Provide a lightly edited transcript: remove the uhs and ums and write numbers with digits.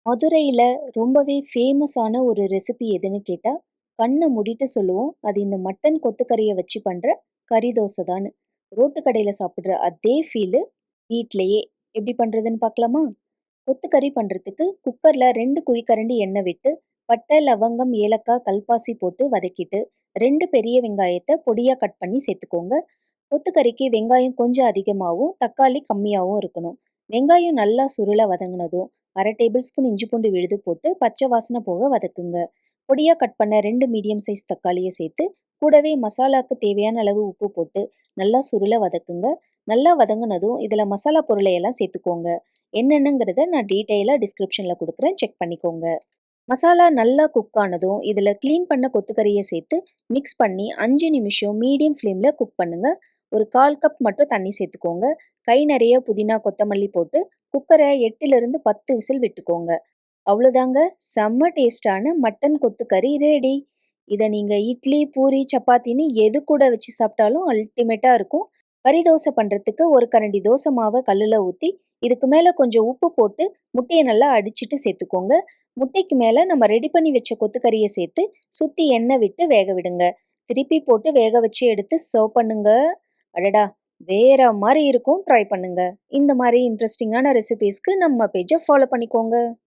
மதுரையில ரொம்பவே ஃபேமஸான ஒரு ரெசிபி எதுன்னு கேட்டா, கண்ண மூடிட்டு சொல்லுவோம். அது இந்த மட்டன் கொத்துக்கறிய வச்சு பண்ற கறி தோசை தான்னு. ரோட்டு கடையில சாப்பிடுற அதே ஃபீலு வீட்லயே. எப்படி பண்றதுன்னு பார்க்கலாமா? கொத்துக்கறி பண்றதுக்கு குக்கர்ல 2 குழிக்கரண்டி எண்ணெய் விட்டு, பட்டை, லவங்கம், ஏலக்காய், கல்பாசி போட்டு வதக்கிட்டு, 2 பெரிய வெங்காயத்த பொடியா கட் பண்ணி சேர்த்துக்கோங்க. கொத்துக்கறிக்கு வெங்காயம் கொஞ்சம் அதிகமாவும், தக்காளி கம்மியாவும் இருக்கணும். வெங்காயம் நல்லா சுருள வதங்கினதும், 1/2 டேபிள் ஸ்பூன் இஞ்சி பூண்டு விழுது போட்டு பச்சை வாசனை போக வதக்குங்க. பொடியா கட் பண்ண 2 மீடியம் சைஸ் தக்காளியை சேர்த்து, கூடவே மசாலாக்கு தேவையான அளவு உப்பு போட்டு நல்லா சுருள வதக்குங்க. நல்லா வதங்கினதும் இதில் மசாலா பொருளை எல்லாம் சேர்த்துக்கோங்க. என்னென்னங்கிறத நான் டீட்டெயிலாக டிஸ்கிரிப்ஷனில் கொடுக்குறேன், செக் பண்ணிக்கோங்க. மசாலா நல்லா குக் ஆனதும் இதில் க்ளீன் பண்ண கொத்துக்கறியை சேர்த்து மிக்ஸ் பண்ணி 5 நிமிஷம் மீடியம் ஃப்ளேமில் குக் பண்ணுங்க. ஒரு 1/4 கப் மட்டும் தண்ணி சேர்த்துக்கோங்க. கை நிறைய புதினா கொத்தமல்லி போட்டு குக்கரை 8லிருந்து 10 விசில் விட்டுக்கோங்க. அவ்வளோதாங்க, செம்ம டேஸ்டான மட்டன் கொத்துக்கறி ரெடி. இதை நீங்கள் இட்லி, பூரி, சப்பாத்தின்னு எது கூட வச்சு சாப்பிட்டாலும் அல்டிமேட்டாக இருக்கும். கறி தோசை பண்ணுறதுக்கு ஒரு கரண்டி தோசை மாவை கல்லில் ஊற்றி இதுக்கு மேலே கொஞ்சம் உப்பு போட்டு முட்டையை நல்லா அடிச்சிட்டு சேர்த்துக்கோங்க. முட்டைக்கு மேலே நம்ம ரெடி பண்ணி வச்ச கொத்துக்கறியை சேர்த்து சுற்றி எண்ணெய் விட்டு வேக விடுங்க. திருப்பி போட்டு வேக வச்சு எடுத்து சர்வ் பண்ணுங்க. அடடா, வேற மாதிரி இருக்கும், ட்ரை பண்ணுங்க. இந்த மாதிரி இன்ட்ரெஸ்டிங்கான ரெசிபீஸ்க்கு நம்ம பேஜை ஃபாலோ பண்ணிக்கோங்க.